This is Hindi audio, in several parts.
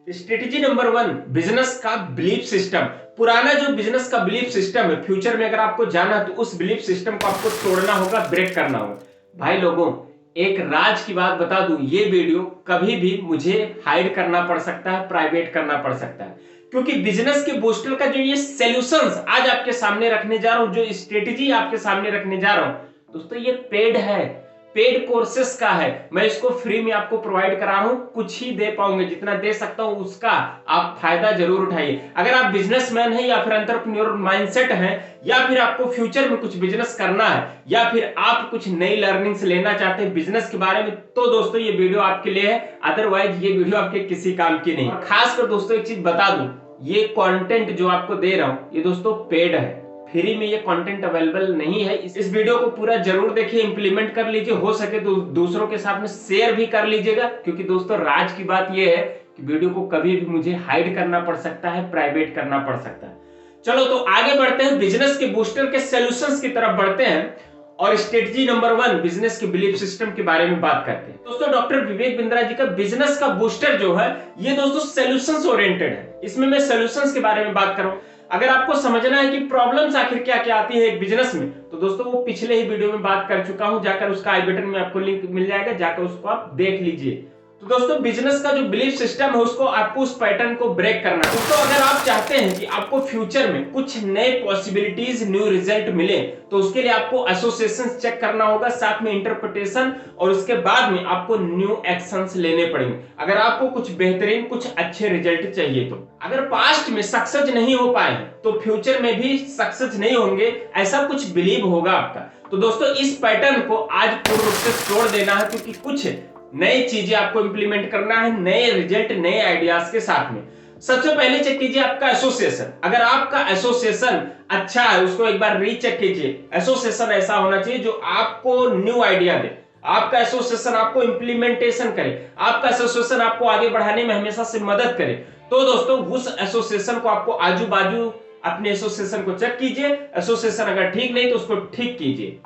स्ट्रेटेजी नंबर 1, बिजनेस का बिलीफ सिस्टम। पुराना जो बिजनेस का बिलीफ सिस्टम है, फ्यूचर में अगर आपको जाना है तो उस बिलीफ सिस्टम को आपको तोड़ना होगा, ब्रेक करना होगा। भाई लोगों, एक राज की बात बता दूं, ये वीडियो कभी भी मुझे हाइड करना पड़ सकता है, प्राइवेट करना पड़ सकता है, क्योंकि बिजनेस के बूस्टर का जो ये सॉल्यूशंस आज आपके सामने रखने जा रहा हूं, जो स्ट्रेटेजी आपके सामने रखने जा रहा हूं दोस्तों, ये पेड है, पेड कोर्सेस का है। मैं इसको फ्री में आपको प्रोवाइड करा रहा हूं, कुछ ही दे पाऊंगे, जितना दे सकता हूं उसका आप फायदा जरूर उठाइए। अगर आप बिजनेसमैन हैं या फिर एंटरप्रेन्योर माइंडसेट हैं, या फिर आपको फ्यूचर में कुछ बिजनेस करना है, या फिर आप कुछ नई लर्निंग्स लेना चाहते हैं बिजनेस के बारे में, तो दोस्तों ये वीडियो आपके लिए है। अदरवाइज ये वीडियो आपके किसी काम की नहीं। खासकर दोस्तों एक चीज बता दूं, ये कंटेंट जो आपको दे रहा हूं ये दोस्तों पेड है, फ्री में ये कंटेंट अवेलेबल नहीं है। इस वीडियो को पूरा जरूर देखिए, इंप्लीमेंट कर लीजिए, हो सके तो दूसरों के साथ में शेयर भी कर लीजिएगा, क्योंकि दोस्तों राज की बात ये है कि वीडियो को कभी भी मुझे हाइड करना पड़ सकता है, प्राइवेट करना पड़ सकता है। चलो तो आगे बढ़ते हैं, बिजनेस के बूस्टर के सॉल्यूशंस की तरफ बढ़ते हैं और स्ट्रेटजी नंबर 1, बिजनेस के बिलीफ सिस्टम के बारे में बात करते हैं। दोस्तों डॉक्टर विवेक बिंद्रा जी का बिजनेस का बूस्टर जो है ये दोस्तों सॉल्यूशंस ओरिएंटेड है। इसमें मैं सॉल्यूशंस के बारे में बात करूं। अगर आपको समझना है कि प्रॉब्लम्स आखिर क्या क्या आती है एक बिजनेस में, तो दोस्तों वो पिछले ही वीडियो में बात कर चुका हूं, जाकर उसका आई बटन में आपको लिंक मिल जाएगा, जाकर उसको आप देख लीजिए। तो दोस्तों बिजनेस का जो बिलीफ सिस्टम है उसको आपको उस पैटर्न को ब्रेक करना है। दोस्तों अगर आप चाहते हैं कि आपको फ्यूचर में कुछ नए पॉसिबिलिटीज, न्यू रिजल्ट मिले, तो उसके लिए आपको एसोसिएशन चेक करना होगा, साथ में इंटरप्रिटेशन, और उसके बाद में आपको न्यू एक्शंस लेने पड़ेंगे अगर आपको कुछ बेहतरीन, कुछ अच्छे रिजल्ट चाहिए। तो अगर पास्ट में सक्सेस नहीं हो पाए तो फ्यूचर में भी सक्सेस नहीं होंगे, ऐसा कुछ बिलीव होगा आपका। तो दोस्तों इस पैटर्न को आज पूर्ण रूप से तोड़ देना है, क्योंकि कुछ नई चीजें आपको इंप्लीमेंट करना है, नए रिजल्ट, नए आइडियाज के साथ में। सबसे पहले चेक कीजिए आपका एसोसिएशन। अगर आपका एसोसिएशन अच्छा है उसको एक बार रीचेक कीजिए। एसोसिएशन ऐसा होना चाहिए जो आपको न्यू आइडिया दे, आपका एसोसिएशन आपको इंप्लीमेंटेशन करे, आपका एसोसिएशन आपको आगे बढ़ाने में हमेशा से मदद करे। तो दोस्तों उस एसोसिएशन को आपको आजू बाजू अपने एसोसिएशन को चेक कीजिए। एसोसिएशन अगर ठीक नहीं तो उसको ठीक कीजिए।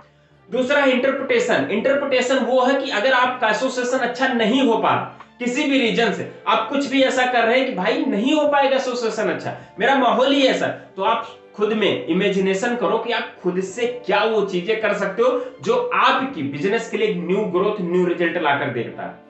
दूसरा है इंटरप्रिटेशन। इंटरप्रिटेशन वो है कि अगर आपका एसोसिएशन अच्छा नहीं हो पा किसी भी रीजन से, आप कुछ भी ऐसा कर रहे हैं कि भाई नहीं हो पाएगा एसोसिएशन अच्छा, मेरा माहौल ही ऐसा, तो आप खुद में इमेजिनेशन करो कि आप खुद से क्या वो चीजें कर सकते हो जो आपकी बिजनेस के लिए न्यू ग्रोथ, न्यू रिजल्ट लाकर देता है।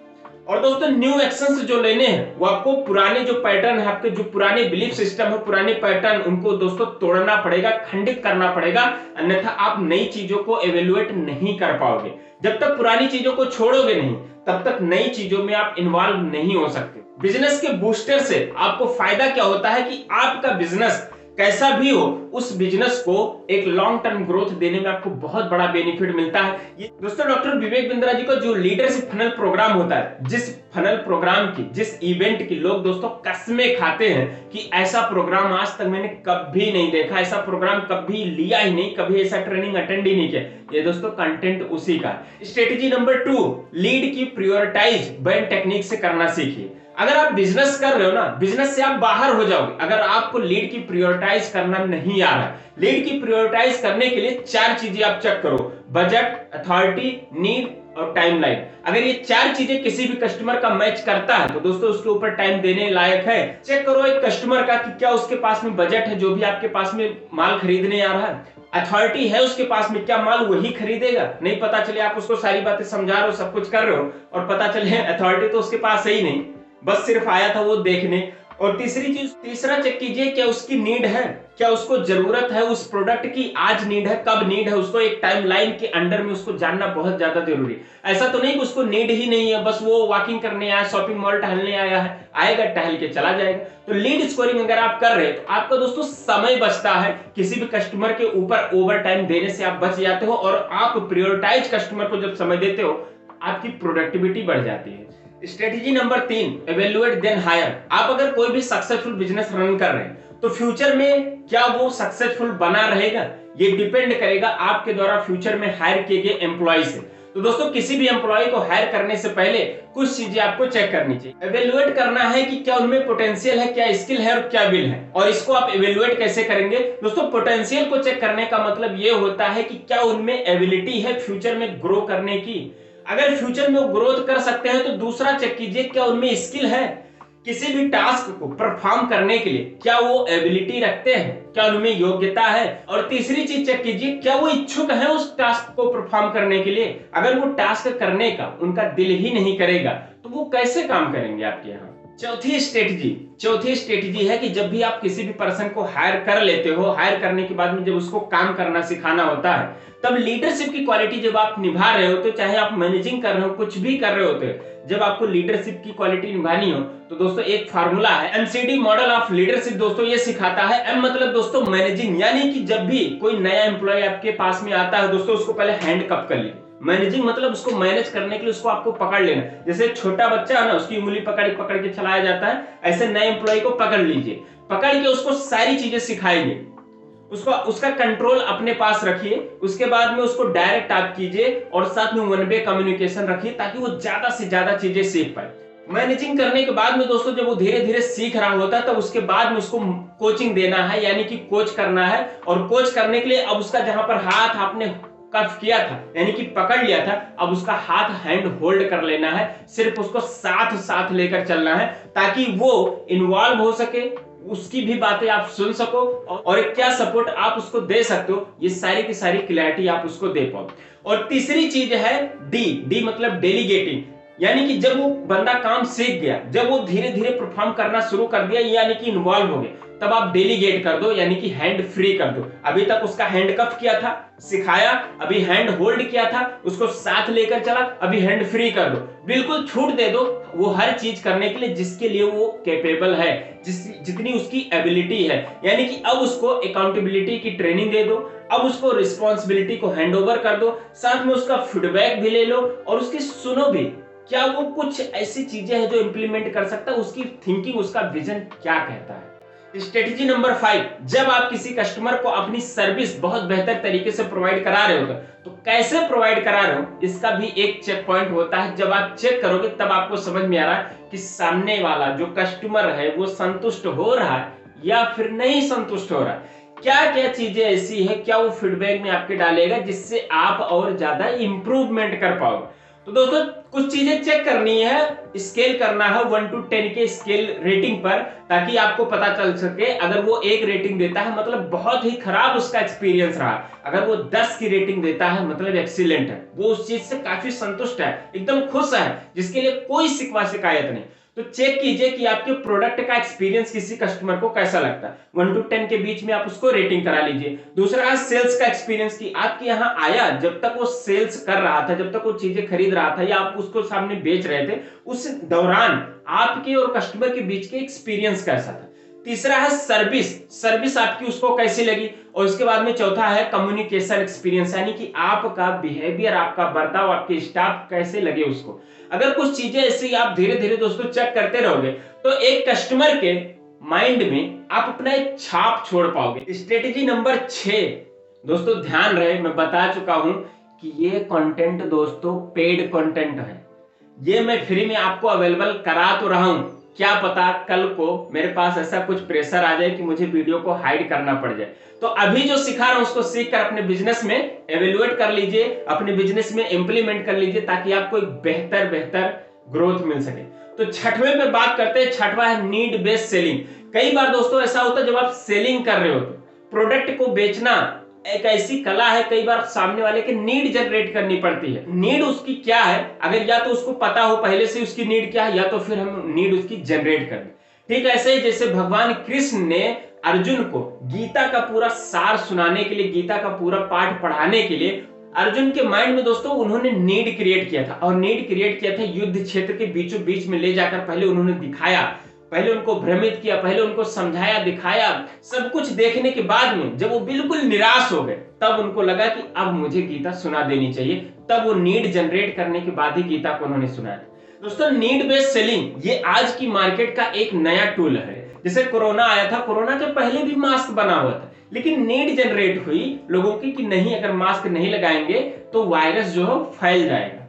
और दोस्तों न्यू एक्शंस जो लेने हैं वो आपको पुराने जो पैटर्न है, आपके जो पुराने बिलीफ सिस्टम है, पुराने पैटर्न, उनको दोस्तों तोड़ना पड़ेगा, खंडित करना पड़ेगा, अन्यथा आप नई चीजों को एवेल्युएट नहीं कर पाओगे। जब तक पुरानी चीजों को छोड़ोगे नहीं तब तक नई चीजों में आप इन्वॉल्व नहीं हो सकते। बिजनेस के बूस्टर से आपको फायदा क्या होता है कि आपका बिजनेस कैसा भी हो, उस बिजनेस को एक लॉन्ग टर्म ग्रोथ देने में आपको बहुत बड़ा बेनिफिट मिलता है। ये दोस्तों डॉक्टर विवेक बिंद्रा जी का जो लीडरशिप फनल प्रोग्राम होता है, जिस फनल प्रोग्राम की, जिस इवेंट की लोग दोस्तों कसमें खाते हैं कि ऐसा प्रोग्राम आज तक मैंने कभी नहीं देखा, ऐसा प्रोग्राम कभी लिया ही नहीं, कभी ऐसा ट्रेनिंग अटेंड ही नहीं किया, ये दोस्तों कंटेंट उसी का। स्ट्रेटेजी नंबर 2, लीड की प्रायोरिटाइज बैंड टेक्निक से करना सीखिए। अगर आप बिजनेस कर रहे हो ना, बिजनेस से आप बाहर हो जाओगे अगर आपको लीड की प्रायोरिटाइज करना नहीं आ रहा है। लीड की प्रायोरिटाइज करने के लिए 4 चीजें आप चेक करो: बजट, अथॉरिटी, नीड और टाइमलाइन। अगर ये 4 चीजें किसी भी कस्टमर का मैच करता है तो दोस्तों उसके ऊपर टाइम देने लायक है। चेक करो एक कस्टमर का कि क्या उसके पास में बजट है, जो भी आपके पास में माल खरीदने आ रहा है, अथॉरिटी है उसके पास में, क्या माल वही खरीदेगा, नहीं पता चले आप उसको सारी बातें समझा रहे हो, सब कुछ कर रहे हो और पता चले अथॉरिटी तो उसके पास है ही नहीं, बस सिर्फ आया था वो देखने। और तीसरी चीज, तीसरा चेक कीजिए क्या उसकी नीड है, क्या उसको जरूरत है उस प्रोडक्ट की, आज नीड है, कब नीड है, उसको एक टाइमलाइन के अंडर में उसको जानना बहुत ज्यादा जरूरी है। ऐसा तो नहीं कि उसको नीड ही नहीं है, बस वो वॉकिंग करने आया, शॉपिंग मॉल टहलने आया है, आएगा टहल के चला जाएगा। तो लीड स्कोरिंग अगर आप कर रहे हैं तो आपका दोस्तों समय बचता है, किसी भी कस्टमर के ऊपर ओवर टाइम देने से आप बच जाते हो, और आप प्रायोरिटाइज कस्टमर को जब समय देते हो आपकी प्रोडक्टिविटी बढ़ जाती है। Strategy number 3, evaluate then hire. आप अगर कोई भी सक्सेसफुल बिजनेस रन कर रहे हैं तो फ्यूचर में क्या वो सक्सेसफुल बना रहेगा, ये डिपेंड करेगा आपके द्वारा फ्यूचर में हायर किए गए एम्प्लॉय से। तो दोस्तों किसी भी एम्प्लॉय को हायर करने से पहले कुछ चीजें आपको चेक करनी चाहिए। एवेल्युएट करना है कि क्या उनमें पोटेंशियल है, क्या स्किल है और क्या विल है। और इसको आप एवेल्युएट कैसे करेंगे दोस्तों? पोटेंशियल को चेक करने का मतलब ये होता है कि क्या उनमें एबिलिटी है फ्यूचर में ग्रो करने की। अगर फ्यूचर में वो ग्रोथ कर सकते हैं तो दूसरा चेक कीजिए क्या उनमें स्किल है, किसी भी टास्क को परफॉर्म करने के लिए क्या वो एबिलिटी रखते हैं, क्या उनमें योग्यता है। और तीसरी चीज चेक कीजिए, क्या वो इच्छुक है उस टास्क को परफॉर्म करने के लिए। अगर वो टास्क करने का उनका दिल ही नहीं करेगा तो वो कैसे काम करेंगे आपके यहाँ। चौथी स्ट्रेटजी है कि जब भी आप किसी भी पर्सन को हायर कर लेते हो, हायर करने के बाद में जब उसको काम करना सिखाना होता है, तब लीडरशिप की क्वालिटी जब आप निभा रहे हो, तो चाहे आप मैनेजिंग कर रहे हो, कुछ भी कर रहे होते हो, जब आपको लीडरशिप की क्वालिटी निभानी हो तो दोस्तों एक फार्मूला है एमसीडी मॉडल ऑफ लीडरशिप। दोस्तों ये सिखाता है, एम मतलब दोस्तों मैनेजिंग, यानी कि जब भी कोई नया एम्प्लॉय आपके पास में आता है दोस्तों, उसको पहले हैंड कप कर लीजिए। मैनेजिंग मतलब उसको मैनेज करने के लिए उसको आपको पकड़ लेना, जैसे छोटा बच्चा है ना, उसकी उंगली पकड़ पकड़ के चलाया जाता है, ऐसे नए एम्प्लॉय को पकड़ लीजिए, पकड़ के उसको सारी चीजें सिखाएंगे, उसका कंट्रोल अपने पास रखिए। उसके बाद में उसको डायरेक्ट आप कीजिए और साथ में वन वे कम्युनिकेशन रखिए ताकि वो ज्यादा से ज्यादा चीजें सीख पाए। मैनेजिंग करने के बाद में दोस्तों जब वो धीरे धीरे सीख रहा होता है तब उसके बाद में उसको कोचिंग देना है, यानी कि कोच करना है। और कोच करने के लिए अब उसका जहां पर हाथ आपने कफ किया था यानी कि पकड़ लिया था, अब उसका हाथ हैंड होल्ड कर लेना है, सिर्फ उसको साथ साथ लेकर चलना है ताकि वो इन्वॉल्व हो सके, उसकी भी बातें आप सुन सको और क्या सपोर्ट आप उसको दे सकते हो, ये सारी की सारी क्लैरिटी आप उसको दे पाओ। और तीसरी चीज है डी मतलब डेलीगेटिंग, यानी कि जब वो बंदा काम सीख गया, जब वो धीरे धीरे परफॉर्म करना शुरू कर दिया, यानी कि इन्वॉल्व हो गया, तब आप डेलीगेट कर दो, यानी कि हैंड फ्री कर दो। अभी तक उसका हैंड कफ किया था, सिखाया, अभी हैंड होल्ड किया था, उसको साथ लेकर चला, अभी हैंड फ्री कर दो, बिल्कुल छूट दे दो वो हर चीज करने के लिए जिसके लिए वो कैपेबल है, जितनी उसकी एबिलिटी है। यानी कि अब उसको अकाउंटेबिलिटी की ट्रेनिंग दे दो, अब उसको रिस्पॉन्सिबिलिटी को हैंड ओवर कर दो, साथ में उसका फीडबैक भी ले लो और उसकी सुनो भी, क्या वो कुछ ऐसी चीजें हैं जो इंप्लीमेंट कर सकता है, उसकी थिंकिंग, उसका विजन क्या कहता है। स्ट्रेटेजी नंबर 5, जब आप किसी कस्टमर को अपनी सर्विस बहुत बेहतर तरीके से प्रोवाइड करा रहे हो तो कैसे प्रोवाइड करा रहे हो, इसका भी एक चेक पॉइंट होता है। जब आप चेक करोगे तब आपको समझ में आ रहा है कि सामने वाला जो कस्टमर है वो संतुष्ट हो रहा है या फिर नहीं संतुष्ट हो रहा है, क्या क्या चीजें ऐसी है, क्या वो फीडबैक में आपके डालेगा जिससे आप और ज्यादा इंप्रूवमेंट कर पाओगे। तो दोस्तों कुछ चीजें चेक करनी है, स्केल करना है 1 to 10 के स्केल रेटिंग पर, ताकि आपको पता चल सके। अगर वो 1 रेटिंग देता है मतलब बहुत ही खराब उसका एक्सपीरियंस रहा, अगर वो 10 की रेटिंग देता है मतलब एक्सीलेंट है, वो उस चीज से काफी संतुष्ट है, एकदम खुश है, जिसके लिए कोई शिकवा शिकायत नहीं। तो चेक कीजिए कि आपके प्रोडक्ट का एक्सपीरियंस किसी कस्टमर को कैसा लगता है, 1 to 10 के बीच में आप उसको रेटिंग करा लीजिए। दूसरा है सेल्स का एक्सपीरियंस, की आपके यहाँ आया, जब तक वो सेल्स कर रहा था, जब तक वो चीजें खरीद रहा था या आप उसको सामने बेच रहे थे, उस दौरान आपके और कस्टमर के बीच के एक्सपीरियंस कैसा था। तीसरा है सर्विस आपकी उसको कैसी लगी। और उसके बाद में चौथा है कम्युनिकेशन एक्सपीरियंस, यानी कि आपका बिहेवियर, आपका बर्ताव, आपके स्टाफ कैसे लगे उसको। अगर कुछ चीजें ऐसी आप धीरे धीरे दोस्तों चेक करते रहोगे तो एक कस्टमर के माइंड में आप अपना एक छाप छोड़ पाओगे। स्ट्रेटेजी नंबर 6 दोस्तों ध्यान रहे, मैं बता चुका हूं कि ये कंटेंट दोस्तों पेड कंटेंट है, ये मैं फ्री में आपको अवेलेबल करा तो रहा हूं, क्या पता कल को मेरे पास ऐसा कुछ प्रेशर आ जाए कि मुझे वीडियो को हाइड करना पड़ जाए। तो अभी जो सिखा रहा हूं उसको सीख कर अपने बिजनेस में एवेल्युएट कर लीजिए, अपने बिजनेस में इंप्लीमेंट कर लीजिए ताकि आपको एक बेहतर ग्रोथ मिल सके। तो छठवें पे बात करते हैं, छठवां है नीड बेस्ड सेलिंग। कई बार दोस्तों ऐसा होता है जब आप सेलिंग कर रहे हो तो प्रोडक्ट को बेचना एक ऐसी कला है, कई बार सामने वाले के नीड जनरेट करनी पड़ती है। नीड उसकी क्या है, अगर या तो उसको पता हो पहले से उसकी नीड क्या है, या तो फिर हम नीड उसकी जनरेट कर दें। ठीक ऐसे ही जैसे भगवान कृष्ण ने अर्जुन को गीता का पूरा सार सुनाने के लिए, गीता का पूरा पाठ पढ़ाने के लिए अर्जुन के माइंड में दोस्तों उन्होंने नीड क्रिएट किया था। और नीड क्रिएट किया था युद्ध क्षेत्र के बीचों बीच में ले जाकर, पहले उन्होंने दिखाया, पहले उनको भ्रमित किया, पहले उनको समझाया, दिखाया, सब कुछ देखने के बाद में जब वो बिल्कुल निराश हो गए तब उनको लगा कि अब मुझे गीता सुना देनी चाहिए। तब वो नीड जनरेट करने के बाद ही गीता को उन्होंने सुनाया। दोस्तों नीड बेस्ड सेलिंग ये आज की मार्केट का एक नया टूल है। जैसे कोरोना आया था, कोरोना के पहले भी मास्क बना हुआ था, लेकिन नीड जनरेट हुई लोगों की कि नहीं, अगर मास्क नहीं लगाएंगे तो वायरस जो है फैल जाएगा,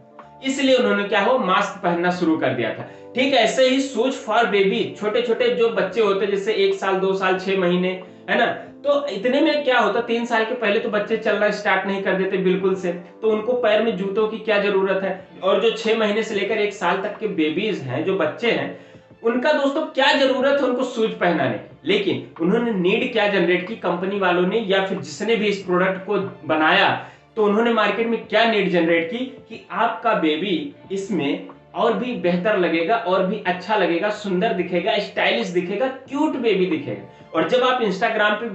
इसलिए उन्होंने क्या हो मास्क पहनना शुरू कर दिया था। ठीक है, ऐसे ही शूज फॉर बेबी, छोटे छोटे जो बच्चे होते जैसे 1 साल 2 साल 6 महीने, है ना, तो इतने में क्या होता, 3 साल के पहले तो बच्चे चलना स्टार्ट नहीं कर देते बिल्कुल से, तो उनको पैर में जूतों की क्या जरूरत है। और जो 6 महीने से लेकर 1 साल तक के बेबीज हैं, जो बच्चे हैं, उनका दोस्तों क्या जरूरत है उनको शूज पहनाने, लेकिन उन्होंने नीड क्या जनरेट की कंपनी वालों ने या फिर जिसने भी इस प्रोडक्ट को बनाया, तो उन्होंने मार्केट में क्या नीड जनरेट की कि आपका बेबी इसमें और भी बेहतर लगेगा और भी अच्छा लगेगा, सुंदर दिखेगा, स्टाइलिश दिखेगा, क्यूट बेबी दिखेगा। और जब आप इंस्टाग्राम पे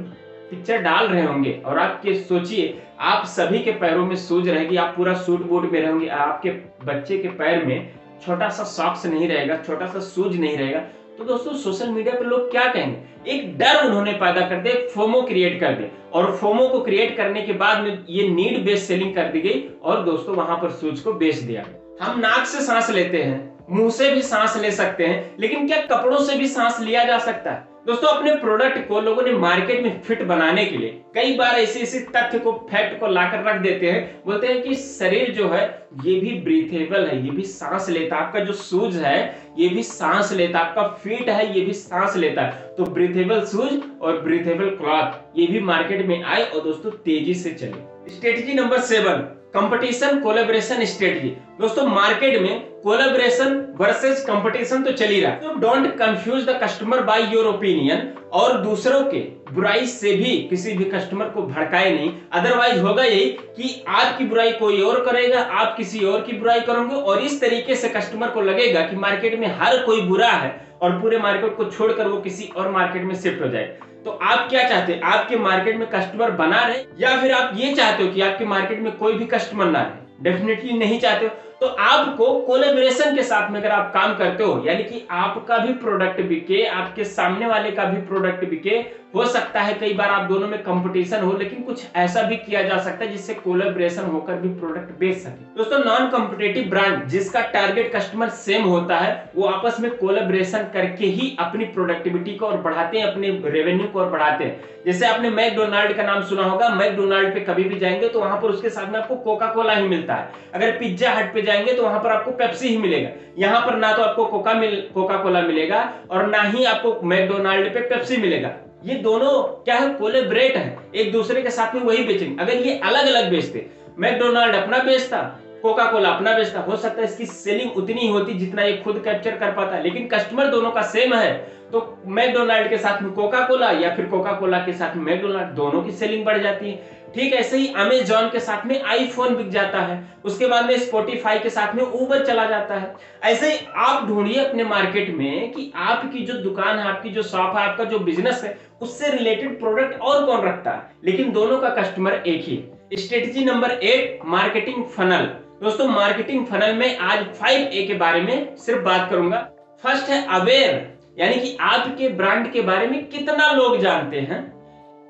पिक्चर डाल रहे होंगे और आपके सोचिए आप सभी के पैरों में शूज रहेगी, आप पूरा सूट बूट में रहेंगे, आपके बच्चे के पैर में छोटा सा सॉक्स नहीं रहेगा, छोटा सा शूज नहीं रहेगा, तो दोस्तों सोशल मीडिया पर लोग क्या कहेंगे? एक डर उन्होंने पैदा कर दिया, एक फोमो क्रिएट कर दिया और फोमो को क्रिएट करने के बाद में ये नीड बेस्ड सेलिंग कर दी गई और दोस्तों वहां पर शूज को बेच दिया। हम नाक से सांस लेते हैं, मुंह से भी सांस ले सकते हैं, लेकिन क्या कपड़ों से भी सांस लिया जा सकता है? दोस्तों अपने प्रोडक्ट को लोगों ने मार्केट में फिट बनाने के लिए कई बार ऐसे तथ्य को, फैक्ट को लाकर रख देते हैं, बोलते हैं कि शरीर जो है ये भी ब्रीथेबल है, ये भी सांस लेता है, आपका जो शूज है ये भी सांस लेता है, आपका फीट है ये भी सांस लेता है। तो ब्रीथेबल शूज और ब्रीथेबल क्लॉथ ये भी मार्केट में आए और दोस्तों तेजी से चले। Strategy number 7, competition collaboration strategy. दोस्तों मार्केट में कोलैबोरेशन वर्सेस कंपटीशन तो चल ही रहा है, तो don't confuse the customer by your opinion, और दूसरों के बुराई से भी किसी भी कस्टमर को भड़काए नहीं, अदरवाइज होगा यही कि आपकी बुराई कोई और करेगा, आप किसी और की बुराई करोगे और इस तरीके से कस्टमर को लगेगा कि मार्केट में हर कोई बुरा है और पूरे मार्केट को छोड़कर वो किसी और मार्केट में शिफ्ट हो जाए। तो आप क्या चाहते हैं? आपके मार्केट में कस्टमर बना रहे या फिर आप ये चाहते हो कि आपके मार्केट में कोई भी कस्टमर ना रहे? डेफिनेटली नहीं चाहते हो। तो आपको कोलैबोरेशन के साथ में अगर आप काम करते हो, यानी कि आपका भी प्रोडक्ट बिके, आपके सामने वाले का भी प्रोडक्ट बिके, हो सकता है कई बार आप दोनों में कंपटीशन हो, लेकिन कुछ ऐसा भी किया जा सकता है जिससे कोलैबोरेशन होकर भी प्रोडक्ट बेच सके। दोस्तों नॉन कॉम्पिटिटिव ब्रांड जिसका टारगेट कस्टमर सेम होता है, वो आपस में कोलैबोरेशन करके ही अपनी प्रोडक्टिविटी को और बढ़ाते हैं, अपने रेवेन्यू को और बढ़ाते हैं। जैसे आपने मैकडोनाल्ड का नाम सुना होगा, मैकडोनाल्ड पे कभी भी जाएंगे तो वहां पर उसके साथ में आपको कोका कोला ही मिलता है। अगर पिज्जा हट पे जाएंगे तो वहां पर आपको पेप्सी ही मिलेगा। यहाँ पर ना तो आपको कोका कोला मिलेगा और ना ही आपको मैकडोनाल्ड पे पेप्सी मिलेगा। ये दोनों क्या है? कोलैबोरेट है, एक दूसरे के साथ में वही बेचेंगे। अगर ये अलग अलग बेचते, मैकडोनाल्ड अपना बेचता, कोका कोला अपना बेचता, हो सकता है इसकी सेलिंग उतनी ही होती जितना ये खुद कैप्चर कर पाता है, लेकिन कस्टमर दोनों का सेम है तो मैकडोनाल्ड के साथ में कोका कोला या फिर कोका कोला के साथ में मैकडोनाल्ड, दोनों की सेलिंग बढ़ जाती है। ठीक ऐसे ही अमेजॉन के साथ में आईफोन बिक जाता है, उसके बाद में स्पॉटिफाई के साथ में उबर चला जाता है। ऐसे ही आप ढूंढिए अपने मार्केट में कि आपकी जो दुकान है, आपकी जो शॉप है, आपका जो बिजनेस है, उससे रिलेटेड प्रोडक्ट और कौन रखता है, लेकिन दोनों का कस्टमर एक ही है। Strategy number 8, marketing funnel. दोस्तों मार्केटिंग फनल में आज 5A के बारे में सिर्फ बात करूंगा। फर्स्ट है अवेयर, यानी कि आपके ब्रांड के बारे में कितना लोग जानते हैं,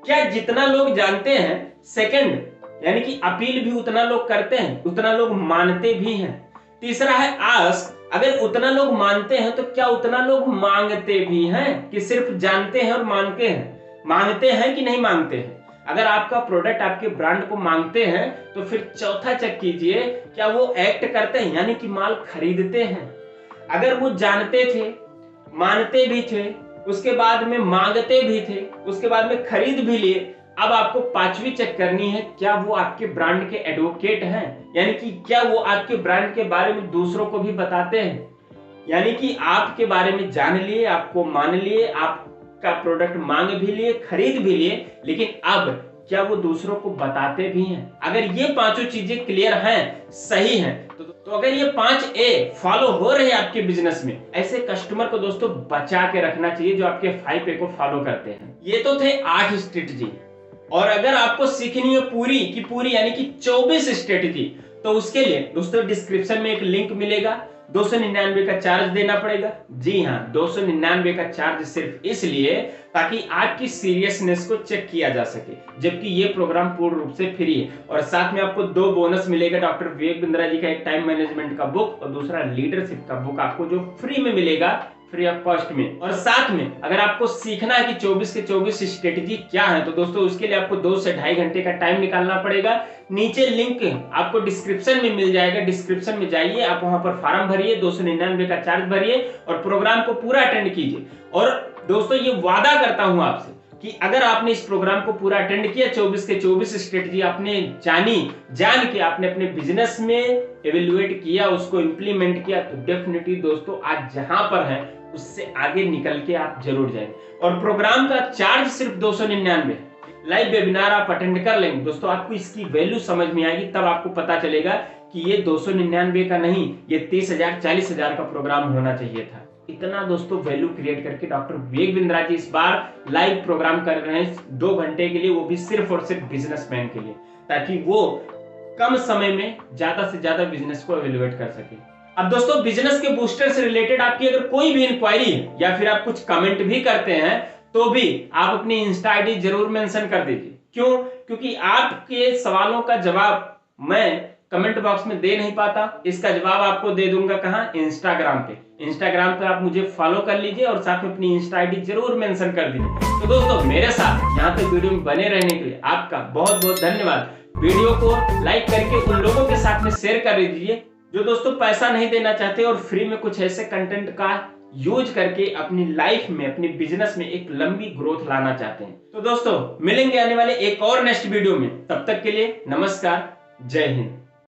क्या जितना लोग जानते हैं। सेकंड, यानी कि अपील भी उतना लोग करते हैं, उतना लोग मानते भी हैं। तीसरा है आस्क, अगर उतना लोग मानते हैं तो क्या उतना लोग मांगते भी हैं, कि सिर्फ जानते हैं और मांगते हैं? मांगते हैं कि नहीं मांगते हैं? अगर आपका प्रोडक्ट आपके ब्रांड को मांगते हैं तो फिर चौथा चेक कीजिए, क्या वो एक्ट करते हैं, यानी कि माल खरीदते हैं। अगर वो जानते थे, मानते भी थे, उसके बाद में मांगते भी थे, उसके बाद में खरीद भी लिए, अब आपको पांचवी चेक करनी है, क्या वो आपके ब्रांड के एडवोकेट हैं, यानी कि क्या वो आपके ब्रांड के बारे में दूसरों को भी बताते हैं। यानी कि आपके बारे में जान लिए, आपको मान लिए, आपका प्रोडक्ट मांग भी लिए, खरीद भी लिए, लेकिन अब क्या वो दूसरों को बताते भी हैं। अगर ये पांचों चीजें क्लियर हैं, सही हैं, तो अगर ये 5A फॉलो हो रहे हैं आपके बिजनेस में, ऐसे कस्टमर को दोस्तों बचा के रखना चाहिए जो आपके 5A को फॉलो करते हैं। ये तो थे 8 स्ट्रेटजी, और अगर आपको सीखनी है पूरी की पूरी यानी कि 24 स्ट्रेटजी, तो उसके लिए दोस्तों डिस्क्रिप्शन में एक लिंक मिलेगा, 299 का चार्ज देना पड़ेगा। जी हाँ, 299 का चार्ज सिर्फ इसलिए ताकि आपकी सीरियसनेस को चेक किया जा सके, जबकि ये प्रोग्राम पूर्ण रूप से फ्री है। और साथ में आपको 2 बोनस मिलेगा, डॉक्टर विवेक बिंद्रा जी का एक टाइम मैनेजमेंट का बुक और दूसरा लीडरशिप का बुक आपको जो फ्री में मिलेगा, फ्री ऑफ कॉस्ट में। और साथ में अगर आपको सीखना है कि 24 के 24 स्ट्रेटजी क्या है, तो दोस्तों उसके लिए आपको 2 से 2.5 घंटे का टाइम निकालना पड़ेगा। नीचे लिंक आपको डिस्क्रिप्शन में मिल जाएगा, डिस्क्रिप्शन में जाइए, आप वहां पर फॉर्म भरिए, 299 का चार्ज भरिए और प्रोग्राम को पूरा अटेंड कीजिए। और दोस्तों ये वादा करता हूं आपसे कि अगर आपने इस प्रोग्राम को पूरा अटेंड किया, 24 के 24 स्ट्रेटजी आपने जान के आपने अपने बिजनेस में एवेल्युएट किया, उसको इंप्लीमेंट किया, तो डेफिनेटली दोस्तों आज जहां पर है उससे आगे निकल के आप जरूर जाएंगे। और प्रोग्राम का चार्ज सिर्फ 299। लाइव वेबिनार आप अटेंड कर लेंगे दोस्तों, आपको इसकी वैल्यू समझ में आएगी, तब आपको पता चलेगा कि ये 299 का नहीं, ये 30,000 40,000 का प्रोग्राम होना चाहिए था। इतना दोस्तों वैल्यू क्रिएट करके डॉक्टर विवेक बिंद्रा जी इस बार लाइव प्रोग्राम कर रहे हैं 2 घंटे के लिए, वो भी सिर्फ और सिर्फ बिजनेसमैन के लिए, ताकि वो कम समय में ज्यादा से ज्यादा बिजनेस को एवेल्युएट कर सके। अब दोस्तों बिजनेस के बूस्टर से रिलेटेड आपकी अगर कोई भी इंक्वायरी है या फिर आप कुछ कमेंट भी करते हैं तो भी आप अपनी इंस्टा आईडी जरूर मेंशन कर दीजिए। क्यों? क्योंकि आपके सवालों का जवाब मैं कमेंट बॉक्स में दे नहीं पाता, इसका जवाब आपको दे दूंगा कहां? इंस्टाग्राम पे। इंस्टाग्राम पे आप मुझे फॉलो कर लीजिए और साथ में अपनी इंस्टा आईडी जरूर मेंशन कर दीजिए। तो दोस्तों मेरे साथ यहाँ तक वीडियो में बने रहने के लिए आपका बहुत बहुत धन्यवाद। वीडियो को लाइक करके उन लोगों के साथ में शेयर कर दीजिए जो दोस्तों पैसा नहीं देना चाहते और फ्री में कुछ ऐसे कंटेंट का यूज करके अपनी लाइफ में, अपनी बिजनेस में एक लंबी ग्रोथ लाना चाहते हैं। तो दोस्तों मिलेंगे आने वाले एक और नेक्स्ट वीडियो में, तब तक के लिए नमस्कार, जय हिंद।